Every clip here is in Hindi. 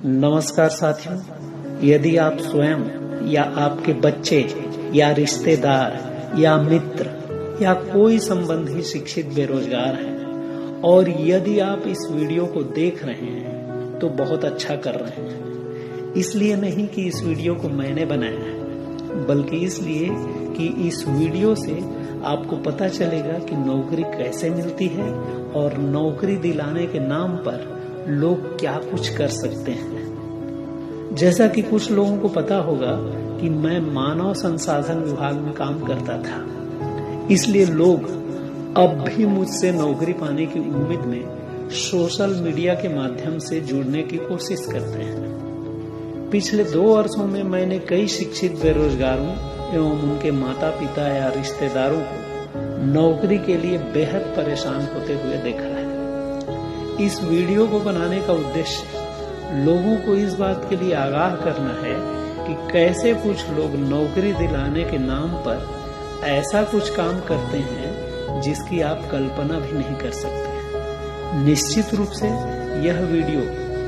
नमस्कार साथियों, यदि आप स्वयं या आपके बच्चे या रिश्तेदार या मित्र या कोई संबंधी शिक्षित बेरोजगार हैं और यदि आप इस वीडियो को देख रहे हैं तो बहुत अच्छा कर रहे हैं। इसलिए नहीं कि इस वीडियो को मैंने बनाया है, बल्कि इसलिए कि इस वीडियो से आपको पता चलेगा कि नौकरी कैसे मिलती है और नौकरी दिलाने के नाम पर लोग क्या कुछ कर सकते हैं। जैसा कि कुछ लोगों को पता होगा कि मैं मानव संसाधन विभाग में काम करता था, इसलिए लोग अब भी मुझसे नौकरी पाने की उम्मीद में सोशल मीडिया के माध्यम से जुड़ने की कोशिश करते हैं। पिछले 2 वर्षों में मैंने कई शिक्षित बेरोजगारों एवं उनके माता पिता या रिश्तेदारों को नौकरी के लिए बेहद परेशान होते हुए देखा है। इस वीडियो को बनाने का उद्देश्य लोगों को इस बात के लिए आगाह करना है कि कैसे कुछ लोग नौकरी दिलाने के नाम पर ऐसा कुछ काम करते हैं जिसकी आप कल्पना भी नहीं कर सकते। निश्चित रूप से यह वीडियो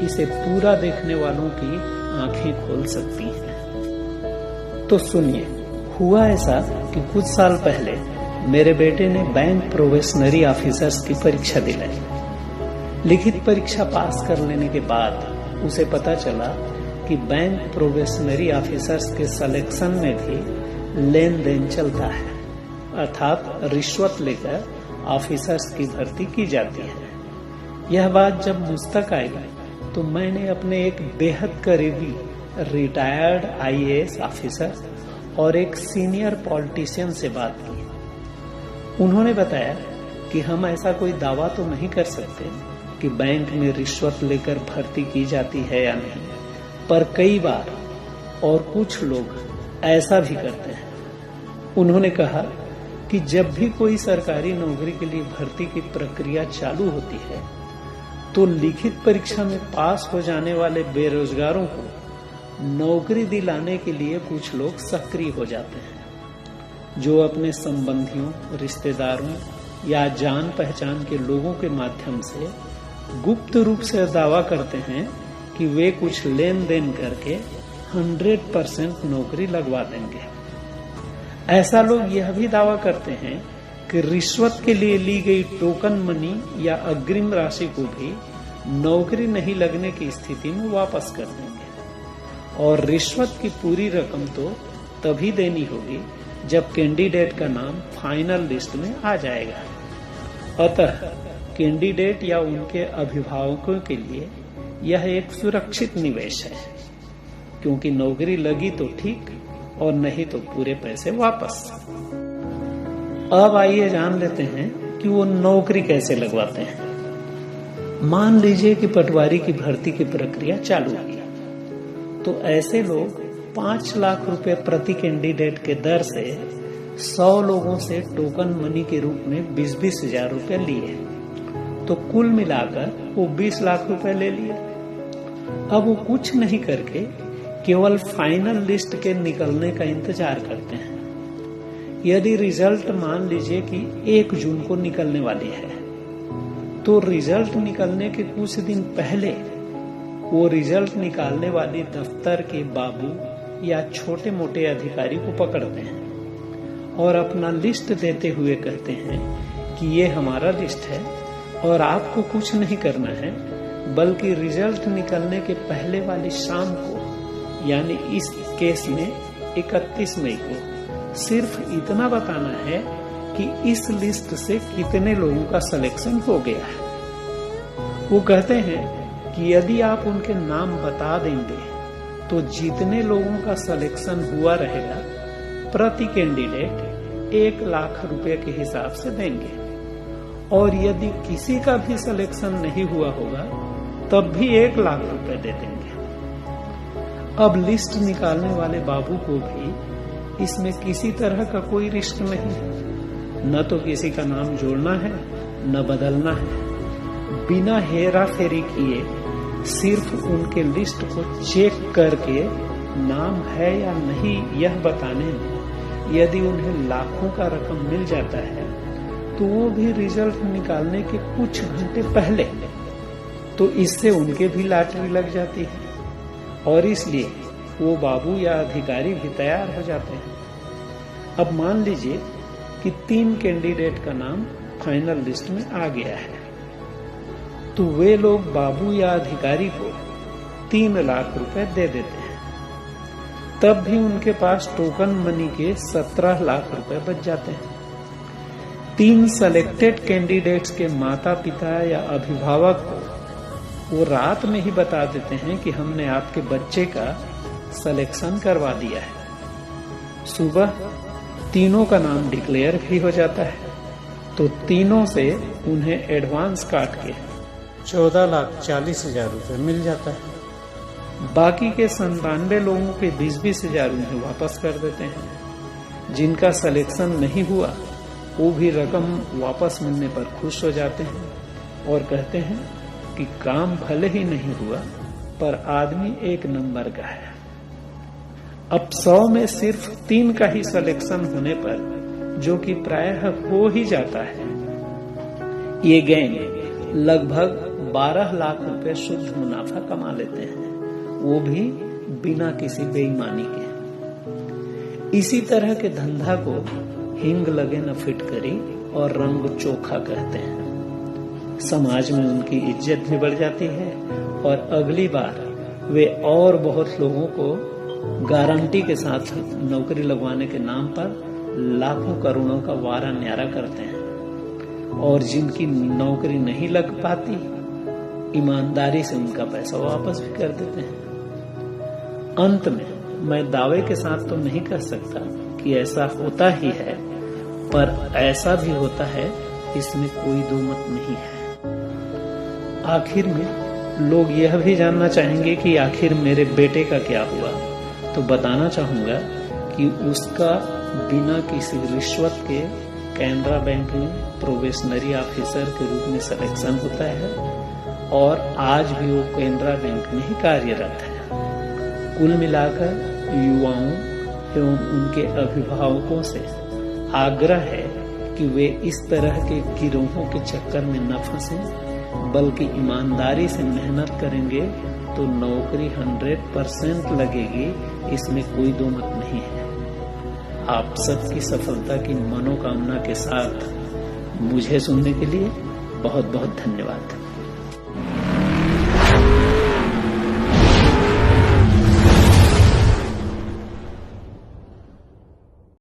इसे पूरा देखने वालों की आंखें खोल सकती है। तो सुनिए, हुआ ऐसा कि कुछ साल पहले मेरे बेटे ने बैंक प्रोबेशनरी ऑफिसर्स की परीक्षा दिलाई। लिखित परीक्षा पास कर लेने के बाद उसे पता चला कि बैंक प्रोबेशनरी ऑफिसर्स के सिलेक्शन में भी लेन देन चलता है, अर्थात रिश्वत लेकर ऑफिसर्स की भर्ती की जाती है। यह बात जब मुझ तक आई तो मैंने अपने एक बेहद करीबी रिटायर्ड आईएएस ऑफिसर और एक सीनियर पॉलिटिशियन से बात की। उन्होंने बताया कि हम ऐसा कोई दावा तो नहीं कर सकते कि बैंक में रिश्वत लेकर भर्ती की जाती है या नहीं, पर कई बार और कुछ लोग ऐसा भी करते हैं। उन्होंने कहा कि जब भी कोई सरकारी नौकरी के लिए भर्ती की प्रक्रिया चालू होती है तो लिखित परीक्षा में पास हो जाने वाले बेरोजगारों को नौकरी दिलाने के लिए कुछ लोग सक्रिय हो जाते हैं, जो अपने संबंधियों, रिश्तेदारों या जान पहचान के लोगों के माध्यम से गुप्त रूप से दावा करते हैं कि वे कुछ लेन देन करके 100% नौकरी लगवा देंगे। ऐसा लोग यह भी दावा करते हैं कि रिश्वत के लिए ली गई टोकन मनी या अग्रिम राशि को भी नौकरी नहीं लगने की स्थिति में वापस कर देंगे और रिश्वत की पूरी रकम तो तभी देनी होगी जब कैंडिडेट का नाम फाइनल लिस्ट में आ जाएगा। अतः कैंडिडेट या उनके अभिभावकों के लिए यह एक सुरक्षित निवेश है, क्योंकि नौकरी लगी तो ठीक और नहीं तो पूरे पैसे वापस। अब आइए जान लेते हैं कि वो नौकरी कैसे लगवाते हैं। मान लीजिए कि पटवारी की भर्ती की प्रक्रिया चालू हुई, तो ऐसे लोग 5 लाख रुपए प्रति कैंडिडेट के दर से 100 लोगों से टोकन मनी के रूप में 20-20 हजार रुपए लिए, तो कुल मिलाकर वो 20 लाख रुपए ले लिए। अब वो कुछ नहीं करके केवल फाइनल लिस्ट के निकलने का इंतजार करते हैं। यदि रिजल्ट मान लीजिए कि 1 जून को निकलने वाली है, तो रिजल्ट निकलने के कुछ दिन पहले वो रिजल्ट निकालने वाली दफ्तर के बाबू या छोटे मोटे अधिकारी को पकड़ते हैं और अपना लिस्ट देते हुए कहते हैं कि ये हमारा लिस्ट है और आपको कुछ नहीं करना है, बल्कि रिजल्ट निकलने के पहले वाली शाम को, यानी इस केस में 31 मई को, सिर्फ इतना बताना है कि इस लिस्ट से कितने लोगों का सिलेक्शन हो गया है। वो कहते हैं कि यदि आप उनके नाम बता देंगे तो जितने लोगों का सिलेक्शन हुआ रहेगा प्रति कैंडिडेट 1 लाख रुपए के हिसाब से देंगे, और यदि किसी का भी सिलेक्शन नहीं हुआ होगा तब भी 1 लाख रुपए दे देंगे। अब लिस्ट निकालने वाले बाबू को भी इसमें किसी तरह का कोई रिस्क नहीं है, न तो किसी का नाम जोड़ना है न बदलना है। बिना हेरा फेरी किए सिर्फ उनके लिस्ट को चेक करके नाम है या नहीं यह बताने में यदि उन्हें लाखों का रकम मिल जाता है तो वो भी रिजल्ट निकालने के कुछ घंटे पहले, तो इससे उनके भी लॉटरी लग जाती है। और इसलिए वो बाबू या अधिकारी भी तैयार हो जाते हैं। अब मान लीजिए कि 3 कैंडिडेट का नाम फाइनल लिस्ट में आ गया है, तो वे लोग बाबू या अधिकारी को 3 लाख रुपए दे देते हैं। तब भी उनके पास टोकन मनी के 17 लाख रुपए बच जाते हैं। 3 सेलेक्टेड कैंडिडेट्स के माता पिता या अभिभावक को वो रात में ही बता देते हैं कि हमने आपके बच्चे का सिलेक्शन करवा दिया है। सुबह तीनों का नाम डिक्लेयर भी हो जाता है, तो तीनों से उन्हें एडवांस काट के 14,40,000 रुपए मिल जाता है। बाकी के 97 लोगों के 20-20 हजार उन्हें वापस कर देते हैं। जिनका सिलेक्शन नहीं हुआ वो भी रकम वापस मिलने पर खुश हो जाते हैं और कहते हैं कि काम भले ही नहीं हुआ पर आदमी एक नंबर का है। अब 100 में सिर्फ 3 का ही सिलेक्शन होने पर, जो कि प्रायः हो ही जाता है, ये गैंग लगभग 12 लाख रुपए शुद्ध मुनाफा कमा लेते हैं, वो भी बिना किसी बेईमानी के। इसी तरह के धंधा को हिंग लगे न फिटकरी और रंग चोखा कहते हैं। समाज में उनकी इज्जत भी बढ़ जाती है और अगली बार वे और बहुत लोगों को गारंटी के साथ नौकरी लगवाने के नाम पर लाखों करोड़ों का वारा न्यारा करते हैं, और जिनकी नौकरी नहीं लग पाती ईमानदारी से उनका पैसा वापस भी कर देते हैं। अंत में मैं दावे के साथ तो नहीं कह सकता कि ऐसा होता ही है, पर ऐसा भी होता है, इसमें कोई दो मत नहीं है। आखिर में लोग यह भी जानना चाहेंगे कि आखिर मेरे बेटे का क्या हुआ, तो बताना चाहूंगा कि उसका बिना किसी रिश्वत के कैनरा बैंक में प्रोबेशनरी ऑफिसर के रूप में सिलेक्शन होता है और आज भी वो कैनरा बैंक में ही कार्यरत है। कुल मिलाकर युवाओं एवं उनके अभिभावकों से आग्रह है कि वे इस तरह के गिरोहों के चक्कर में न फंसें, बल्कि ईमानदारी से मेहनत करेंगे तो नौकरी 100% लगेगी, इसमें कोई दो मत नहीं है। आप सबकी सफलता की मनोकामना के साथ मुझे सुनने के लिए बहुत बहुत धन्यवाद।